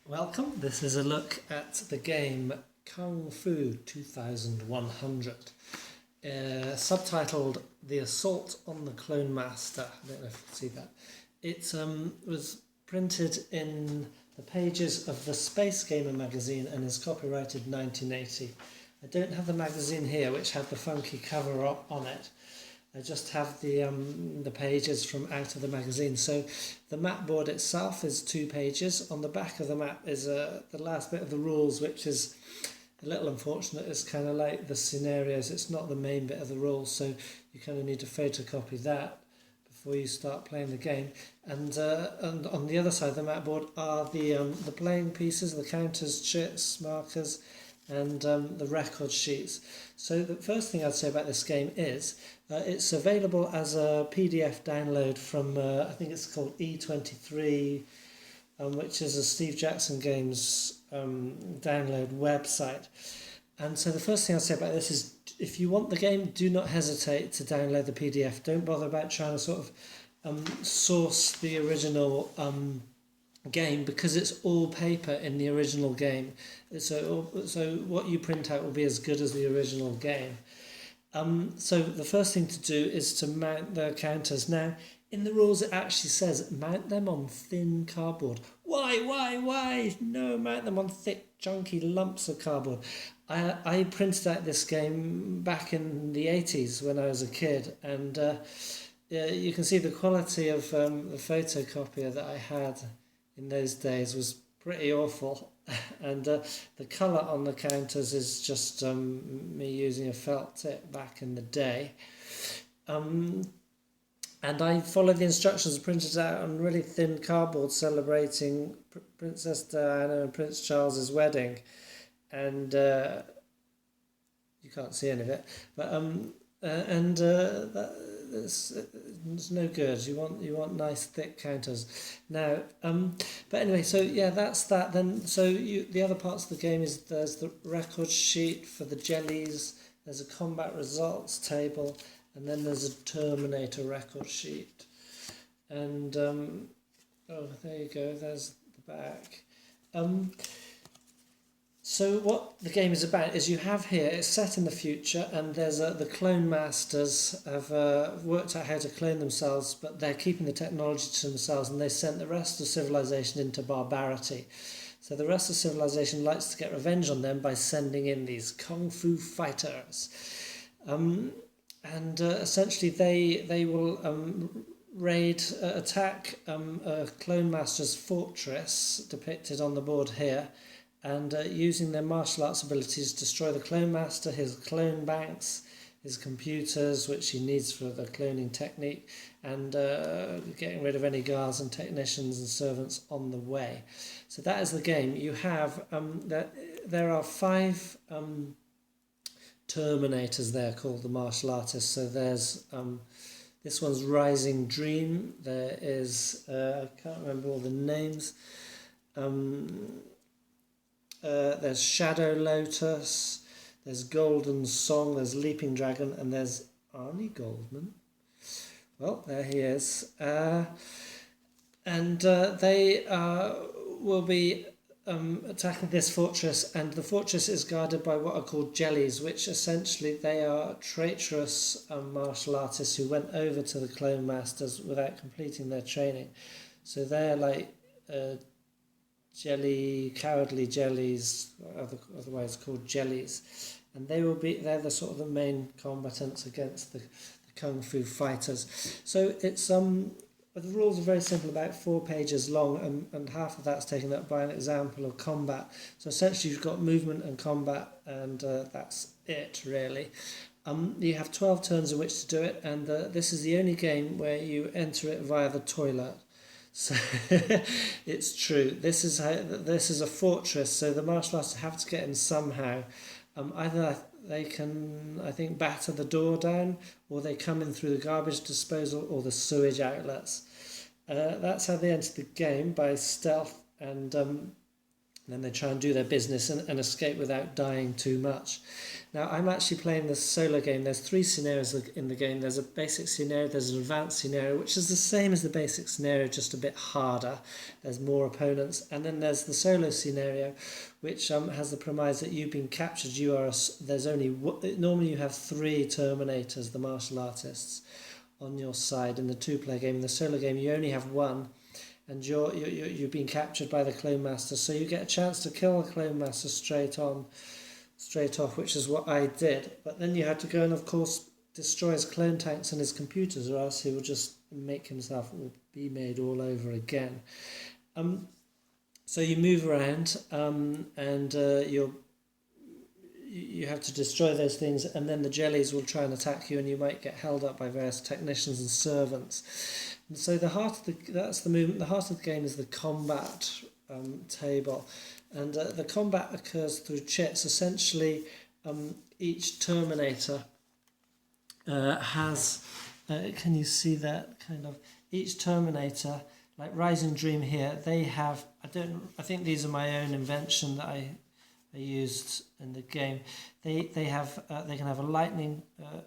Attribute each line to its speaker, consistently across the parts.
Speaker 1: Welcome. This is a look at the game Kung Fu 2100, subtitled The Assault on the Clone Master. I don't know if you can see that. It was printed in the pages of the Space Gamer magazine and is copyrighted 1980. I don't have the magazine here, which had the funky cover on it. I just have the pages from out of the magazine. So the map board itself is 2 pages. On the back of the map is the last bit of the rules, which is a little unfortunate. It's kind of like the scenarios. It's not the main bit of the rules, so you kind of need to photocopy that before you start playing the game. And on the other side of the map board are the playing pieces, the counters, chits, markers, and the record sheets. So the first thing I'd say about this game is it's available as a PDF download from, I think it's called E23, which is a Steve Jackson Games download website. And so the first thing I'd say about this is, if you want the game, do not hesitate to download the PDF. Don't bother about trying to sort of source the original game, because it's all paper in the original game. So what you print out will be as good as the original game. So the first thing to do is to mount the counters. Now, in the rules it actually says mount them on thin cardboard. Why? No, mount them on thick, chunky lumps of cardboard. I printed out this game back in the 80s when I was a kid, and you can see the quality of the photocopier that I had in those days was pretty awful. And the colour on the counters is just me using a felt tip back in the day. And I followed the instructions printed out on really thin cardboard celebrating Princess Diana and Prince Charles's wedding. And you can't see any of it, but it's no good. You want nice thick counters. Now, but anyway, so yeah, that's that. Then the other parts of the game is there's the record sheet for the jellies. There's a combat results table, and then there's a Terminator record sheet. And oh, there you go. There's the back. So what the game is about is you have here, it's set in the future, and there's the clone masters have worked out how to clone themselves, but they're keeping the technology to themselves, and they sent the rest of civilization into barbarity. So the rest of civilization likes to get revenge on them by sending in these kung fu fighters. Essentially they will attack a clone master's fortress, depicted on the board here, and using their martial arts abilities destroy the clone master, his clone banks, his computers, which he needs for the cloning technique, and getting rid of any guards and technicians and servants on the way. So that is the game. You have there are 5 Terminators there called the martial artists. So there's this one's Rising Dream. There is I can't remember all the names. There's Shadow Lotus, there's Golden Song, there's Leaping Dragon, and there's Arnie Goldman. Well, there he is. They will be attacking this fortress, and the fortress is guarded by what are called jellies, which essentially they are traitorous martial artists who went over to the clone masters without completing their training. So they're like cowardly jellies, otherwise called jellies, and they're the sort of the main combatants against the kung fu fighters. So it's the rules are very simple, about 4 pages long, and half of that's taken up by an example of combat. So essentially you've got movement and combat, and that's it really. You have 12 turns in which to do it, and this is the only game where you enter it via the toilet. So it's true. This is a fortress, so the martial artists have to get in somehow. Either they can, I think, batter the door down, or they come in through the garbage disposal or the sewage outlets. That's how they enter the game, by stealth, and And then they try and do their business and escape without dying too much. Now, I'm actually playing the solo game. There's 3 scenarios in the game. There's a basic scenario, there's an advanced scenario, which is the same as the basic scenario, just a bit harder. There's more opponents. And then there's the solo scenario, which has the premise that you've been captured. There's only normally you have 3 Terminators, the martial artists, on your side in the 2-player game. In the solo game, you only have 1. And you've been captured by the Clone Master, so you get a chance to kill the Clone Master straight off, which is what I did. But then you had to go and, of course, destroy his clone tanks and his computers, or else he will just make himself be made all over again. So you move around, and you have to destroy those things, and then the jellies will try and attack you, and you might get held up by various technicians and servants. And so the heart of the game is the combat table, and the combat occurs through chits. Essentially, each Terminator has. Can you see that kind of? Each Terminator, like Rising Dream here, they have. I think these are my own invention that I used in the game. They can have a lightning. I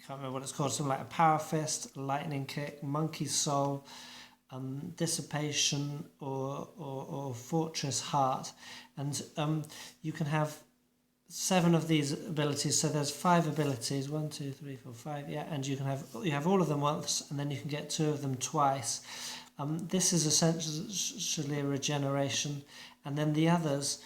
Speaker 1: can't remember what it's called. Something like a power fist, a lightning kick, monkey soul, dissipation, or fortress heart, and you can have 7 of these abilities. So there's 5 abilities. 1, 2, 3, 4, 5. Yeah, and you have all of them once, and then you can get 2 of them twice. This is essentially a regeneration, and then the others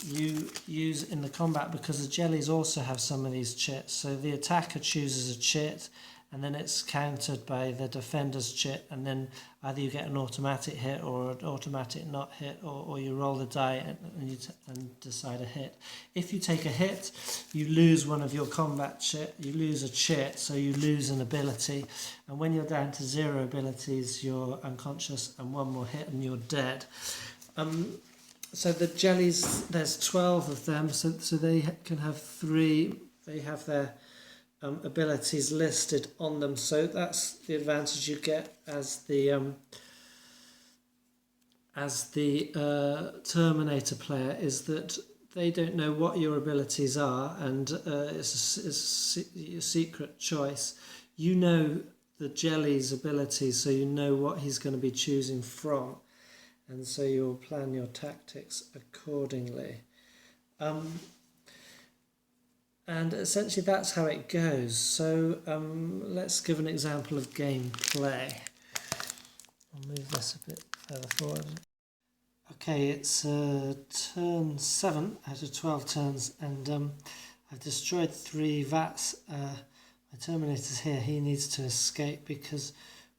Speaker 1: you use in the combat, because the jellies also have some of these chits. So the attacker chooses a chit, and then it's countered by the defender's chit, and then either you get an automatic hit or an automatic not hit, or you roll the die and decide a hit. If you take a hit, you lose one of your combat chit, you lose a chit, so you lose an ability, and when you're down to 0 abilities, you're unconscious, and 1 more hit and you're dead. So the jellies, there's 12 of them, so they can have 3, they have their abilities listed on them, so that's the advantage you get as the Terminator player, is that they don't know what your abilities are, and it's a secret choice. You know the jelly's abilities, so you know what he's going to be choosing from, and so you'll plan your tactics accordingly. And essentially that's how it goes. So let's give an example of gameplay. I'll move this a bit further forward. Okay, it's turn 7 out of 12 turns, and I've destroyed 3 vats. My Terminator's here. He needs to escape because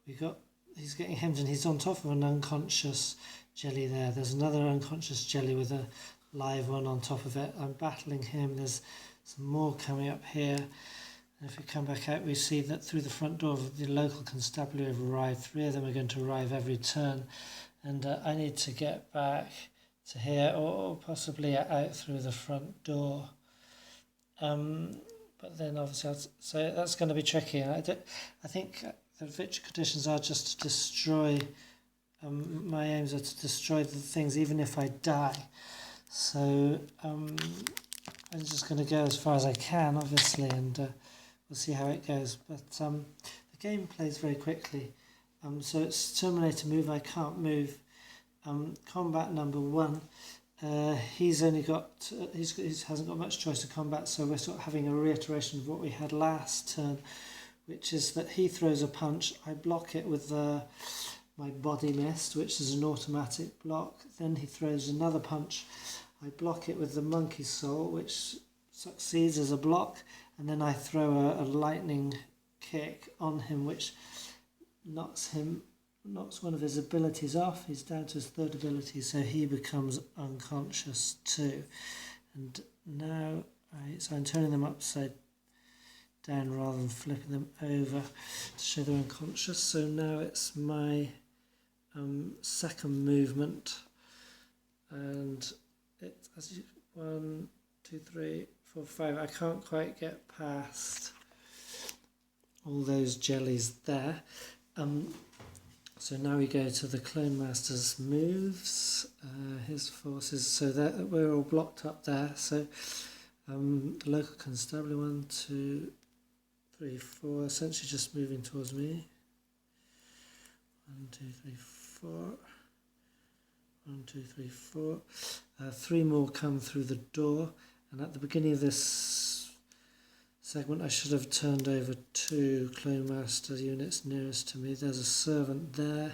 Speaker 1: he's getting hemmed, and he's on top of an unconscious jelly there. There's another unconscious jelly with a live one on top of it. I'm battling him. There's some more coming up here. And if we come back out, we see that through the front door of the local constabulary have arrived. 3 of them are going to arrive every turn. And I need to get back to here, or possibly out through the front door. But then obviously, so that's going to be tricky. I think the victory conditions are just to destroy. My aims are to destroy the things, even if I die. So I'm just going to go as far as I can, obviously, and we'll see how it goes. But the game plays very quickly. So it's Terminator move. I can't move. Combat number 1. He's only got. He hasn't got much choice to combat. So we're sort of having a reiteration of what we had last turn, which is that he throws a punch. I block it with my body mist, which is an automatic block. Then he throws another punch. I block it with the monkey soul, which succeeds as a block, and then I throw a lightning kick on him, which knocks one of his abilities off. He's down to his 3rd ability, so he becomes unconscious too. And now, so I'm turning them upside down rather than flipping them over to show they're unconscious. So now it's my 2nd movement, and it's 1, 2, 3, 4, 5. I can't quite get past all those jellies there. So now we go to the Clone Master's moves, his forces, so that we're all blocked up there. So local constabulary, 1, 2, 3, 4, essentially just moving towards me. 1, 2, 3, 4. 1, 2, 3, 4. 3 more come through the door, and at the beginning of this segment I should have turned over 2 Clone Master units nearest to me. There's a servant there,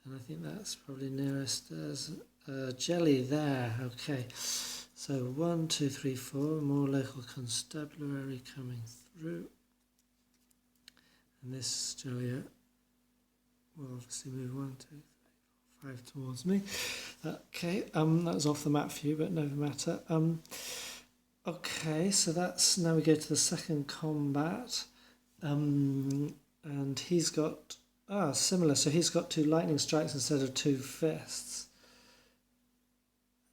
Speaker 1: and I think that's probably nearest. There's a jelly there. Okay, so 1, 2, 3, 4 more local constabulary coming through, and this jelly will obviously move 1, 2, 3, 4, 5 towards me. Okay, that was off the map view, but no matter. Okay, so that's now we go to the second combat, and he's got similar. So he's got 2 lightning strikes instead of 2 fists,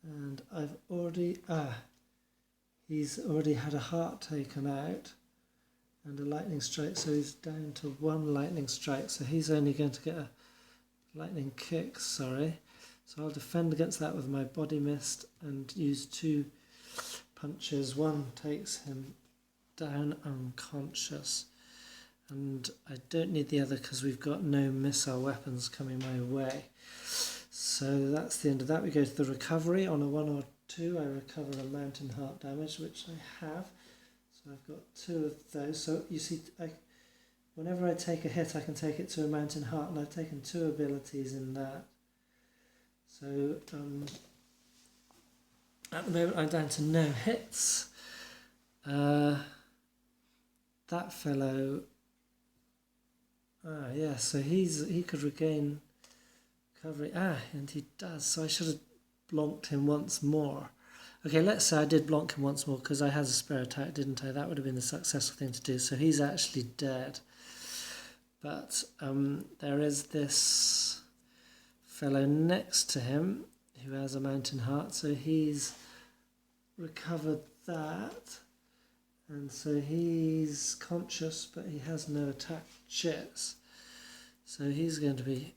Speaker 1: and I've already he's already had a heart taken out and a lightning strike, so he's down to 1 lightning strike. So he's only going to get a lightning kick. Sorry, so I'll defend against that with my body mist and use 2 punches. 1 takes him down unconscious, and I don't need the other because we've got no missile weapons coming my way. So that's the end of that. We go to the recovery. On a 1 or 2 I recover a mountain heart damage, which I have, so I've got 2 of those. So you see, whenever I take a hit I can take it to a mountain heart, and I've taken 2 abilities in that. So at the moment I'm down to no hits. That fellow, yeah, so he could regain recovery. And he does, so I should have blonked him once more. Okay, let's say I did blonk him once more because I had a spare attack, didn't I? That would have been the successful thing to do. So he's actually dead. But there is this fellow next to him who has a mountain heart, so he's recovered that, and so he's conscious, but he has no attack chits, so he's going to be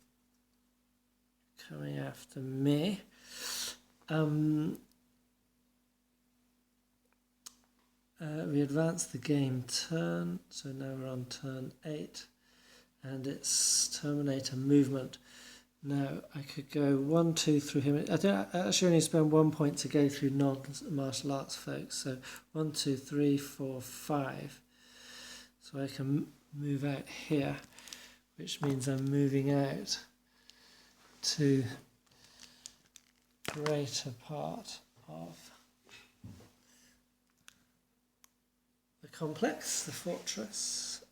Speaker 1: coming after me. We advance the game turn, so now we're on turn 8, and it's Terminator movement. Now I could go 1, 2 through him. I actually only spend 1 point to go through non-martial arts folks. So 1, 2, 3, 4, 5. So I can move out here, which means I'm moving out to greater part of the complex, the fortress.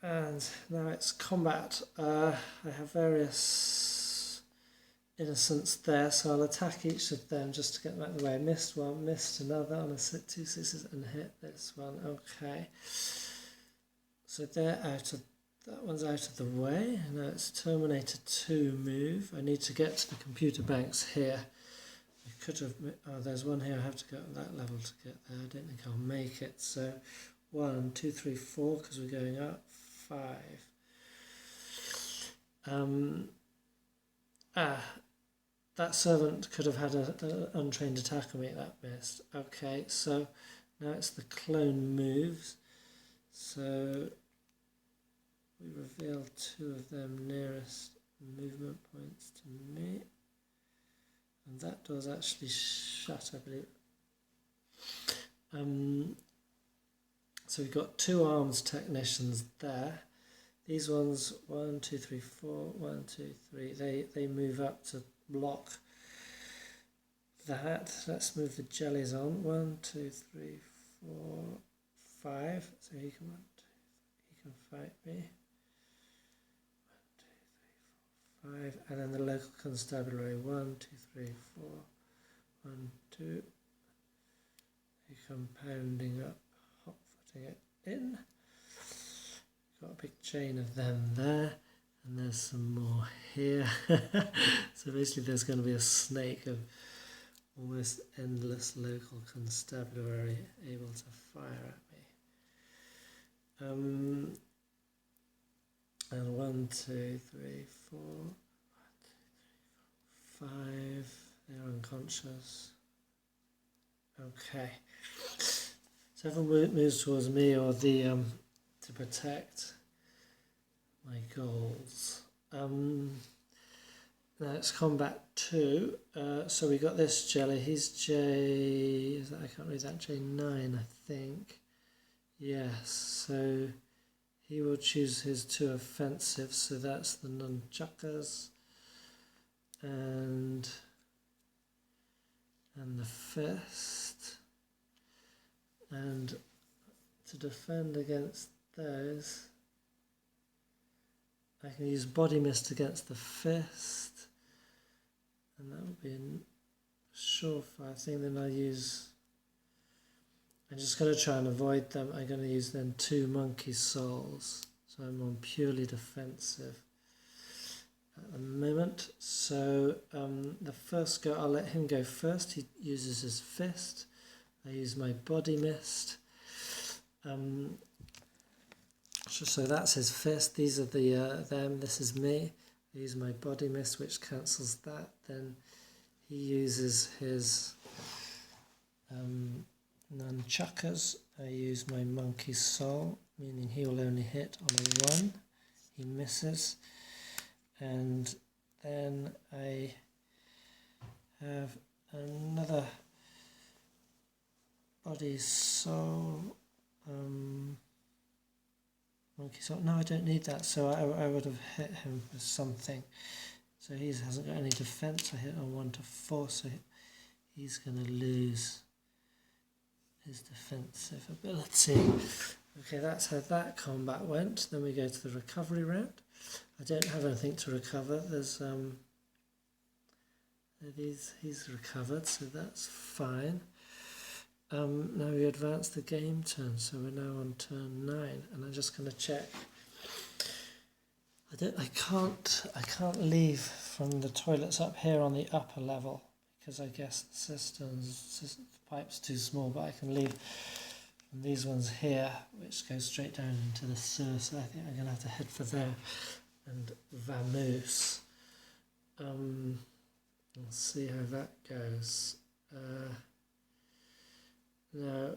Speaker 1: And now it's combat. I have various innocents there, so I'll attack each of them just to get them out of the way. Missed 1, missed another on a 2 6s and hit this one. Okay. So they're out of, that one's out of the way. Now it's Terminator 2 move. I need to get to the computer banks here. I could have, there's one here. I have to go on that level to get there. I don't think I'll make it. So 1, 2, 3, 4, because we're going up. 5. That servant could have had an untrained attack on me. That missed. Okay, so now it's the clone moves. So we reveal 2 of them nearest movement points to me, and that door's actually shut, I believe. So we've got 2 arms technicians there. These ones, 1, 2, 3, 4, 1, 2, 3, they move up to block that. Let's move the jellies on. 1, 2, 3, 4, 5. So he can fight me. 1, 2, 3, 4, 5. And then the local constabulary. 1, 2, 3, 4. 1, 2. They come pounding up, hot-footing it in. Got a big chain of them there, and there's some more here. So basically there's going to be a snake of almost endless local constabulary able to fire at me. And 1, 2, 3, 4, 5. They're unconscious. Okay. So everyone moves towards me or the to protect my goals. Now it's combat 2. So we got this jelly. He's J. I can't read that. J9, I think. Yes. So he will choose his 2 offensive. So that's the nunchuckers and the fist. And to defend against those, I can use body mist against the fist, and that would be a surefire thing. Then I'm just going to try and avoid them. I'm going to use then 2 monkey souls, so I'm on purely defensive at the moment. So the first go, I'll let him go first. He uses his fist. I use my body mist. So that's his fist. These are the them. This is me. I use my body mist, which cancels that. Then he uses his nunchuckers. I use my monkey soul, meaning he will only hit on a 1. He misses. And then I have another body soul, monkey soul. No, I don't need that, so I would have hit him with something. So he hasn't got any defense. I hit on 1 to 4, so he's going to lose his defensive ability. Okay, that's how that combat went. Then we go to the recovery round. I don't have anything to recover. There's he's recovered, so that's fine. Now we advance the game turn, so we're now on turn 9, and I'm just going to check. I can't leave from the toilets up here on the upper level because I guess the pipe's too small, but I can leave from these ones here, which goes straight down into the sewer. So I think I'm going to have to head for there and vamoose. Let's see how that goes. Now,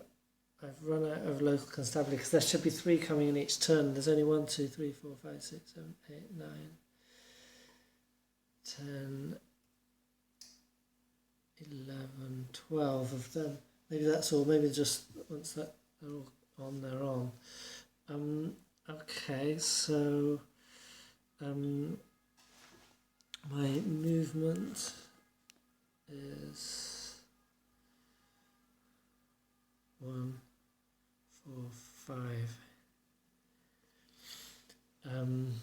Speaker 1: I've run out of local constabulary because there should be 3 coming in each turn. There's only 1, 2, 3, 4, 5, 6, 7, 8, 9, 10, 11, 12 of them. Maybe that's all. Maybe just once that they're all on, they're on. Okay, so my movement is 1, 4, 5.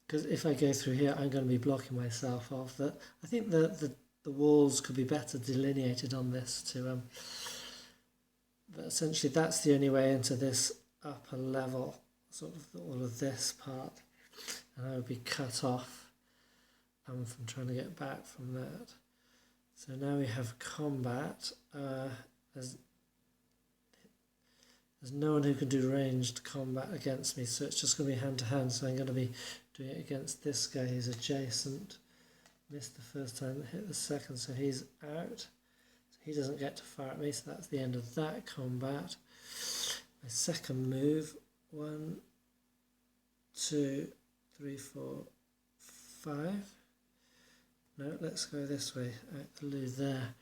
Speaker 1: Because if I go through here, I'm going to be blocking myself off. I think the walls could be better delineated on this to. But essentially, that's the only way into this upper level, sort of all of this part, and I would be cut off from trying to get back from that. So now we have combat. There's no one who can do ranged combat against me, so it's just going to be hand to hand. So I'm going to be doing it against this guy. He's adjacent. Missed the first time, hit the second, so he's out. So he doesn't get to fire at me, so that's the end of that combat. My second move, 1, 2, 3, 4, 5. No, let's go this way, out the loo there.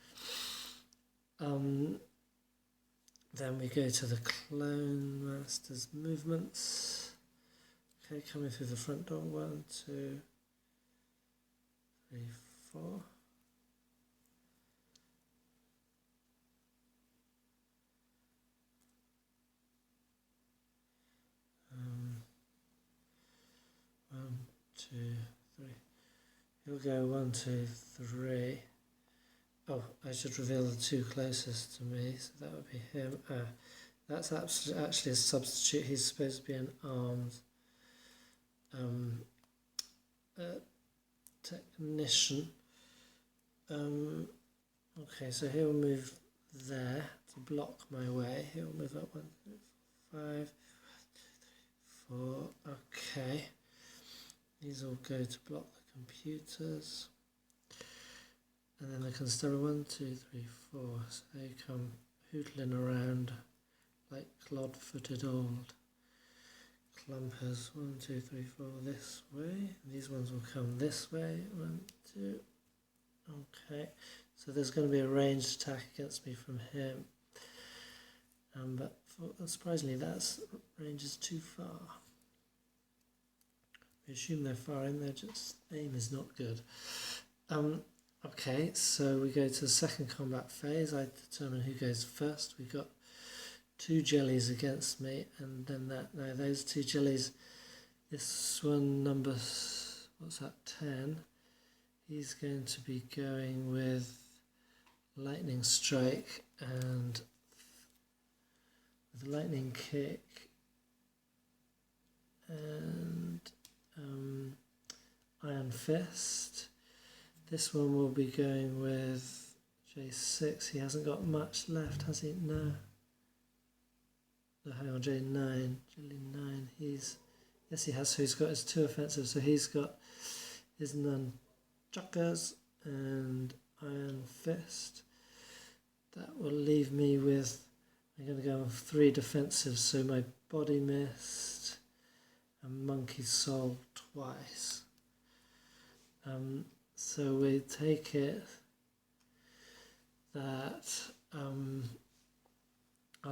Speaker 1: Then we go to the Clone Master's movements. Okay, coming through the front door, 1, 2, 3, 4. 1, 2, 3. He'll go 1, 2, 3. Oh, I should reveal the 2 closest to me, so that would be him. That's actually a substitute. He's supposed to be an armed technician. Okay, so he'll move there to block my way. He'll move up 1, 2, 5. okay. These all go to block the computers. And then the constabulary 1, 2, 3, 4. So they come hootling around like clod-footed old clumpers. 1, 2, 3, 4 this way. These ones will come this way. 1, 2. Okay. So there's going to be a ranged attack against me from him. But surprisingly, that range is too far. We assume they're far in, their just aim is not good. Okay, so we go to the second combat phase. I determine who goes first. We've got 2 jellies against me, and then now those 2 jellies, this one number, what's that, 10, he's going to be going with lightning strike and with lightning kick and iron fist. This one will be going with J6. He hasn't got much left, has he? No. No, hang on, J9. J9. Yes, he has. So he's got his 2 offensives. So he's got his nunchuckers and iron fist. That will leave me with, I'm going to go on 3 defensives. So my body mist and monkey soul twice. So we take it that I'll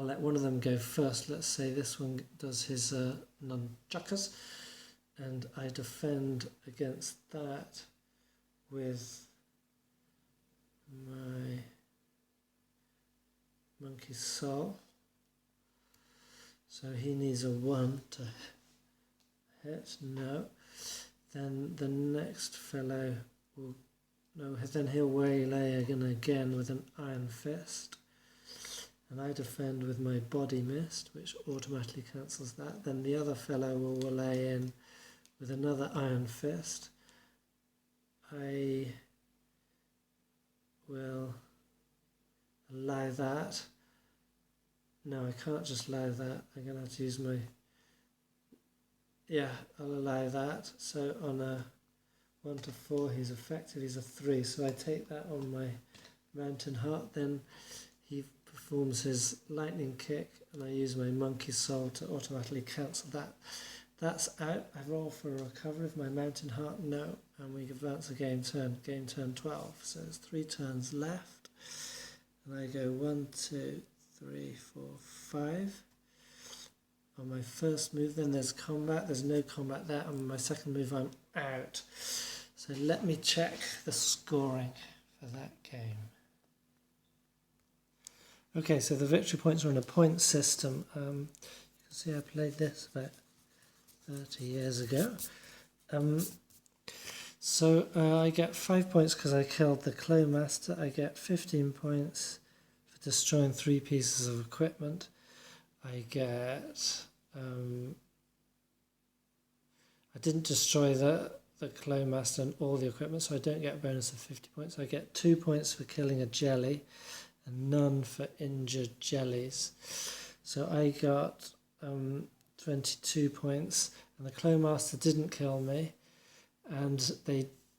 Speaker 1: let one of them go first. Let's say this one does his nunchuckers, and I defend against that with my monkey soul. So he needs a 1 to hit. No. Then the next fellow will, no, then he'll waylay again with an iron fist. And I defend with my body mist, which automatically cancels that. Then the other fellow will waylay in with another iron fist. I will allow that. No, I can't just allow that. I'm going to have to use my... Yeah, I'll allow that. So on a 1 to 4, he's effective. He's a 3. So I take that on my mountain heart. Then he performs his lightning kick, and I use my monkey soul to automatically cancel that. That's out. I roll for a recovery of my mountain heart. No, and we advance a game turn. Game turn 12. So there's 3 turns left, and I go 1, 2, 3, 4, 5. On my first move, then there's combat. There's no combat there. On my second move, I'm out. So let me check the scoring for that game. Okay, so the victory points are in a point system. You can see I played this about 30 years ago. So I get 5 points because I killed the Clone Master. I get 15 points for destroying 3 pieces of equipment. I get... I didn't destroy the Clone Master and all the equipment, so I don't get a bonus of 50 points. I get 2 points for killing a jelly and none for injured jellies. So I got 22 points, and the Clone Master didn't kill me, and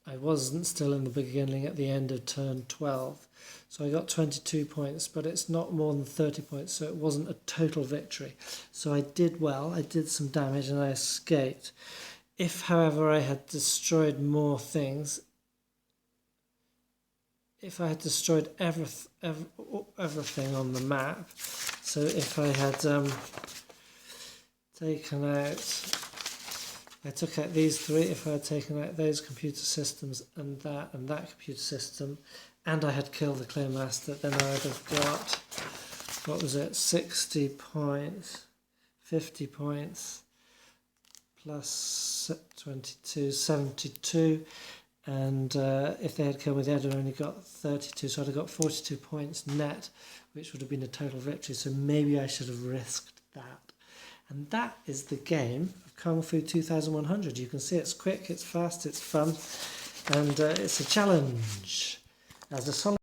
Speaker 1: I wasn't still in the beginning at the end of turn 12. So I got 22 points, but it's not more than 30 points, so it wasn't a total victory. So I did well, I did some damage, and I escaped. If, however, I had destroyed more things, if I had destroyed everything on the map, so if I had taken out... I took out these 3, if I had taken out those computer systems and that computer system, and I had killed the Clone Master, then I would have got, what was it, 60 points, 50 points, plus 22, 72, and if they had killed me, they'd have only got 32, so I'd have got 42 points net, which would have been a total victory, so maybe I should have risked that. And that is the game of Kung Fu 2100. You can see it's quick, it's fast, it's fun, and it's a challenge. As a solid...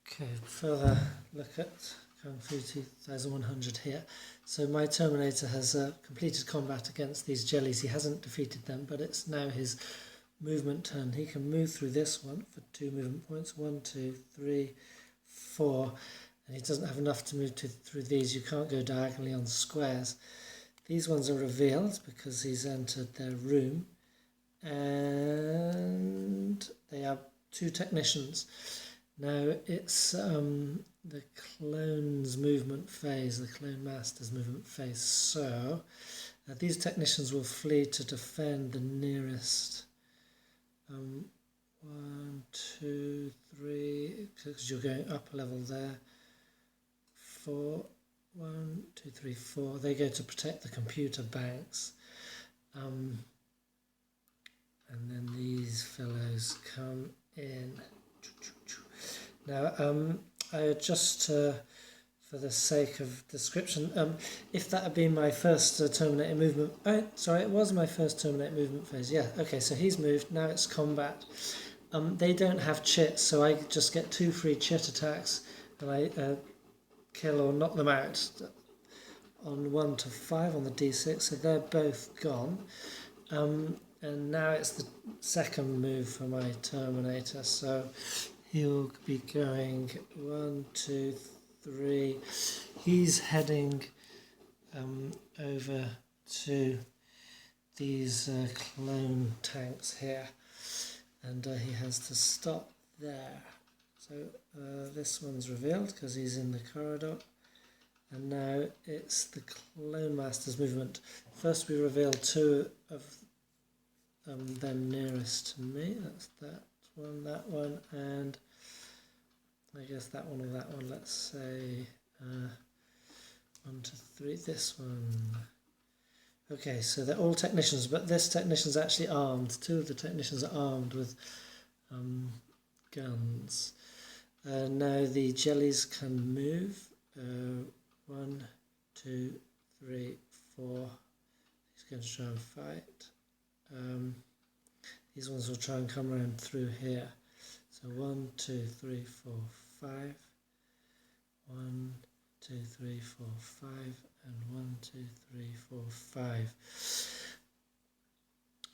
Speaker 1: Okay, further look at Kung Fu 2100 here. So my Terminator has completed combat against these jellies. He hasn't defeated them, but it's now his movement turn. He can move through this one for 2 movement points. 1, 2, 3, 4. And he doesn't have enough to move through these. You can't go diagonally on squares. These ones are revealed because he's entered their room. And they are 2 technicians. Now it's the clone's movement phase, the clone master's movement phase. So these technicians will flee to defend the nearest 1, 2, 3, because you're going up a level there. 4, 1, 2, 3, 4. They go to protect the computer banks. And then these fellows come in. Now, I just, for the sake of description, if that had been my first Terminator movement, sorry, it was my first Terminator movement phase, yeah, okay, so he's moved, now it's combat. They don't have chits, so I just get 2 free chit attacks, and I kill or knock them out on 1 to 5 on the d6, so they're both gone. And now it's the second move for my Terminator, so he'll be going 1, 2, 3. He's heading over to these clone tanks here, and he has to stop there. So this one's revealed because he's in the corridor, and now it's the Clone Master's movement. First we reveal 2 of them nearest to me. That's that one, and I guess that one or that one. Let's say 1 to 3. This one. Okay, so they're all technicians, but this technician's actually armed. 2 of the technicians are armed with guns. Now the jellies can move. 1, 2, 3, 4. He's going to try and fight. These ones will try and come around through here. So 1, 2, 3, 4, 5. 1, 2, 3, 4, 5, and 1, 2, 3, 4,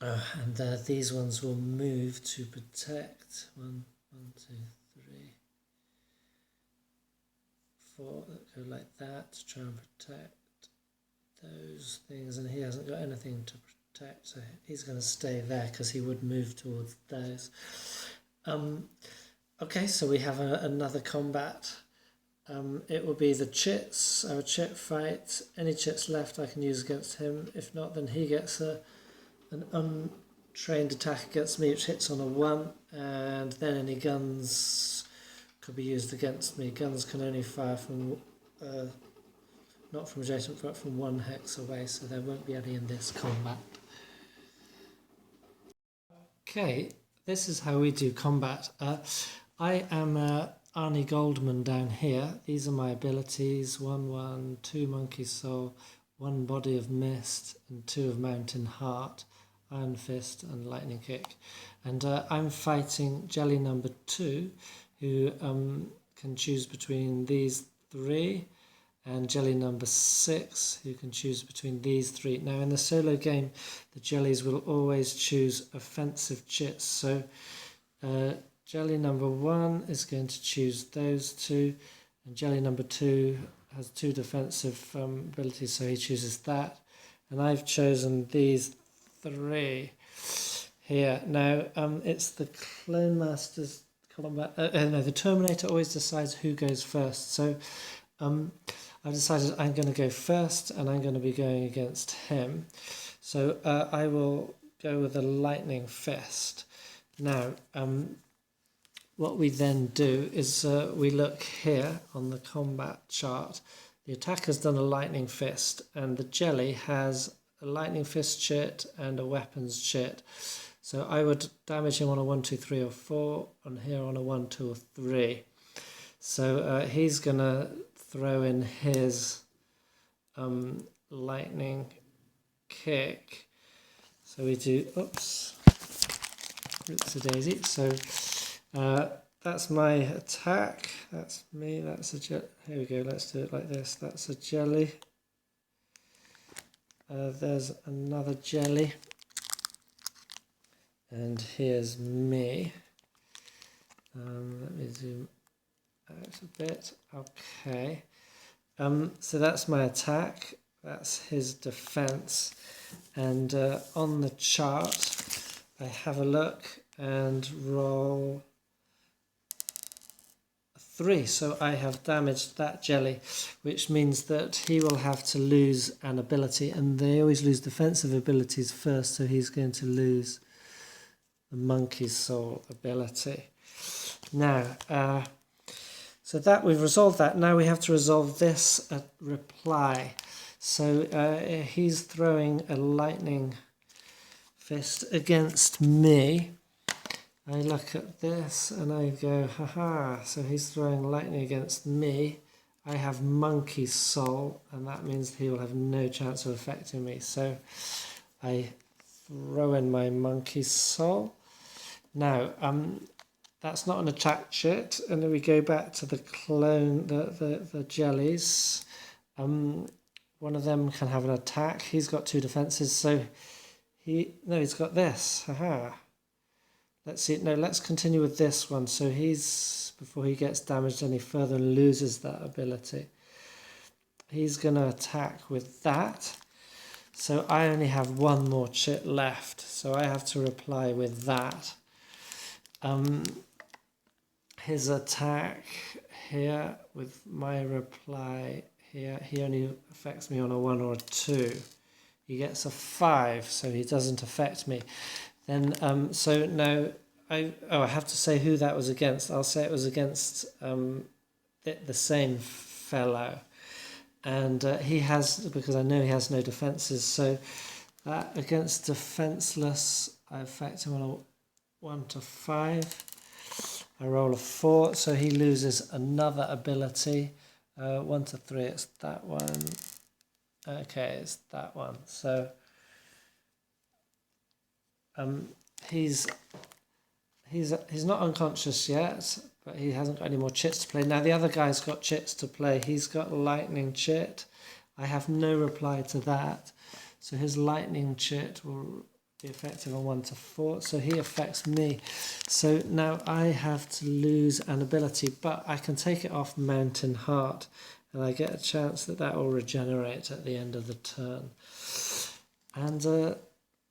Speaker 1: 5. And these ones will move to protect. 1, 2, 3, 4. That go like that to try and protect those things, and he hasn't got anything to protect, so he's going to stay there because he would move towards those. Okay, so we have another combat. It will be the chits, our chit fight. Any chits left I can use against him. If not, then he gets an untrained attack against me, which hits on a 1, and then any guns could be used against me. Guns can only fire from, not from adjacent, but from 1 hex away, so there won't be any in this combat. Okay, this is how we do combat. I am Arnie Goldman down here. These are my abilities: 1, 1, 2 Monkey Soul, 1 Body of Mist, and 2 of Mountain Heart, Iron Fist, and Lightning Kick. And I'm fighting Jelly number 2, who can choose between these 3, and Jelly number 6, who can choose between these 3. Now in the solo game, the jellies will always choose offensive chits. So Jelly number 1 is going to choose those 2, and Jelly number 2 has 2 defensive abilities, so he chooses that. And I've chosen these 3 here. Now it's the Clone Master's combat. No, the Terminator always decides who goes first. So I've decided I'm going to go first, and I'm going to be going against him. So I will go with a Lightning Fist. Now, what we then do is we look here on the combat chart. The attacker's done a Lightning Fist, and the jelly has a Lightning Fist chit and a weapons chit. So I would damage him on a 1, 2, 3, or 4, on here on a 1, 2, or 3. So he's going to throw in his Lightning Kick. So we do, oops, it's a daisy. So that's my attack. That's me. That's a jelly. Here we go. Let's do it like this. That's a jelly. There's another jelly. And here's me. Let me zoom out a bit. Okay. So that's my attack. That's his defense. And on the chart, I have a look and roll 3. So I have damaged that jelly, which means that he will have to lose an ability. And they always lose defensive abilities first, so he's going to lose the Monkey's Soul ability. Now, so that we've resolved that. Now we have to resolve this reply. So he's throwing a lightning fist against me. I look at this and I go, haha, so he's throwing lightning against me. I have Monkey's Soul, and that means he will have no chance of affecting me. So I throw in my Monkey's Soul. Now, that's not an attack chit, and then we go back to the clone, the jellies. One of them can have an attack. He's got 2 defenses, so he's got this. Haha. Let's see. No, let's continue with this one. So before he gets damaged any further and loses that ability, he's going to attack with that. So I only have 1 more chit left, so I have to reply with that. His attack here with my reply here, he only affects me on a 1 or a 2. He gets a 5, so he doesn't affect me. Then, so now, I have to say who that was against. I'll say it was against the same fellow. And he has, because I know he has no defences, so that against defenceless, I affect him on a 1 to 5. I roll a 4, so he loses another ability. 1 to 3, it's that one. Okay, it's that one. So he's not unconscious yet, but he hasn't got any more chits to play. Now the other guy's got chits to play. He's got lightning chit. I have no reply to that, so his lightning chit will be effective on 1 to 4, so he affects me. So now I have to lose an ability, but I can take it off Mountain Heart, and I get a chance that will regenerate at the end of the turn. And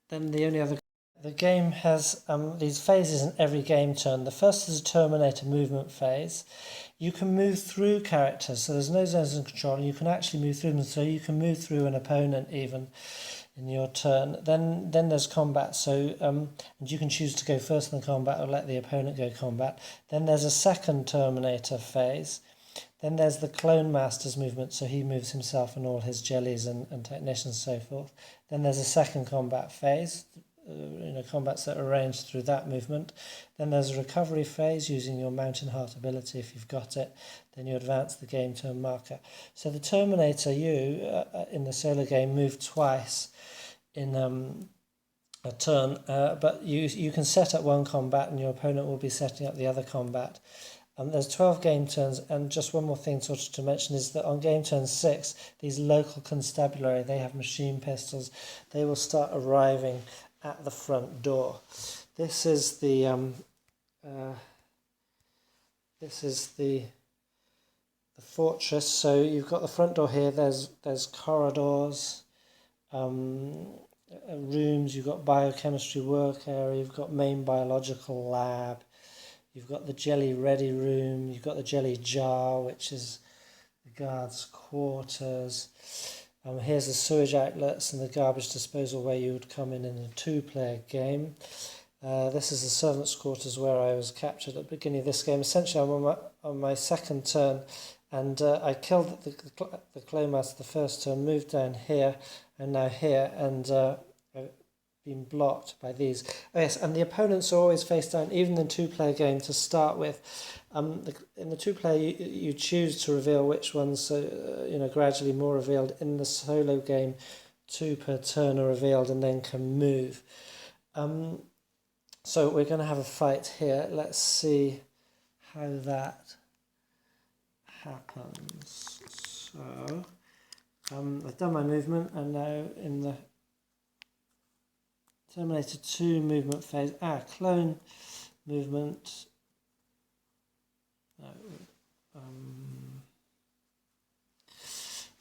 Speaker 1: then the only other... The game has these phases in every game turn. The first is a Terminator movement phase. You can move through characters, so there's no zones of control, and you can actually move through them, so you can move through an opponent even in your turn. Then there's combat, so and you can choose to go first in the combat or let the opponent go combat. Then there's a second Terminator phase. Then there's the Clone Master's movement, so he moves himself and all his jellies and technicians and so forth. Then there's a second combat phase, combats that are arranged through that movement. Then there's a recovery phase using your Mountain Heart ability if you've got it. Then you advance the game turn marker. So the Terminator, in the solo game, moved twice in a turn, but you can set up one combat and your opponent will be setting up the other combat. There's 12 game turns, and just one more thing sort of to mention is that on game turn 6, these local constabulary, they have machine pistols, they will start arriving at the front door. This is the fortress. So you've got the front door here. There's corridors, rooms. You've got biochemistry work area. You've got main biological lab. You've got the jelly ready room. You've got the jelly jar, which is the guards' quarters. Here's the sewage outlets and the garbage disposal where you would come in a 2-player game. This is the servants' quarters where I was captured at the beginning of this game. Essentially, I'm on my second turn, and I killed the Clone Master the first turn, moved down here, and now here, and I've been blocked by these. Oh yes, and the opponents are always face down, even in 2-player game to start with. In the 2-player, you choose to reveal which ones, gradually more revealed. In the solo game, 2 per turn are revealed and then can move. So we're going to have a fight here. Let's see how that happens. So I've done my movement, and now in the Terminator 2 movement phase, clone movement. No,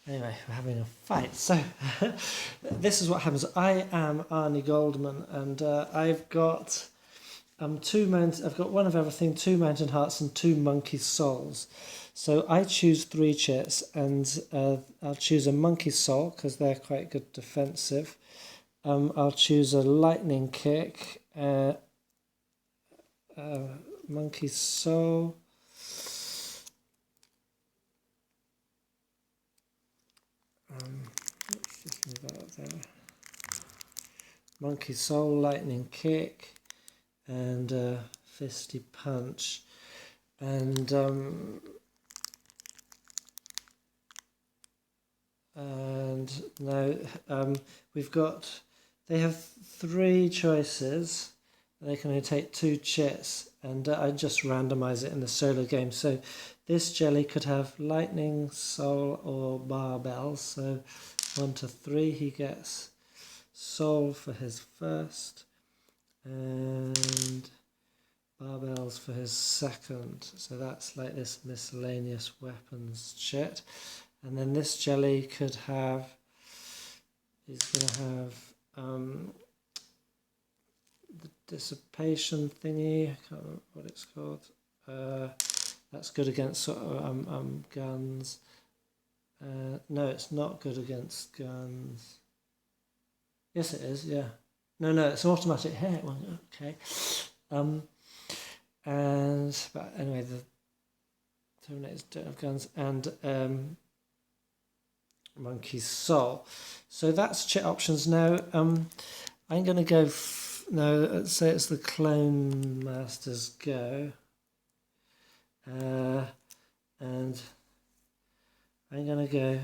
Speaker 1: anyway, we're having a fight. So this is what happens. I am Arnie Goldman, and I've got I've got one of everything, 2 mountain hearts and 2 monkey souls. So I choose 3 chits, and I'll choose a monkey soul because they're quite good defensive. I'll choose a lightning kick, monkey soul. Let's just move that up there. Monkey soul, lightning kick, and fisty punch, and now we've got. They have 3 choices. They can only take 2 chits, and I just randomise it in the solo game. So this jelly could have lightning, soul, or barbells. So 1 to 3, he gets soul for his first, and barbells for his second. So that's like this miscellaneous weapons chit. And then this jelly could have, he's going to have the dissipation thingy. I can't remember what it's called. That's good against sort of guns. No, it's not good against guns. Yes, it is. Yeah. No, it's an automatic hit one. Okay. But anyway, the Terminators don't have guns, and monkey soul. So that's chit options now. I'm going to go. No, let's say it's the Clone Master's go. And I'm going to go.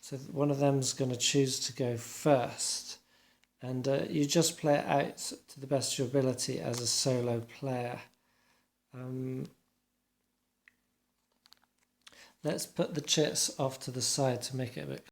Speaker 1: So one of them's going to choose to go first, and you just play it out to the best of your ability as a solo player. Let's put the chits off to the side to make it a bit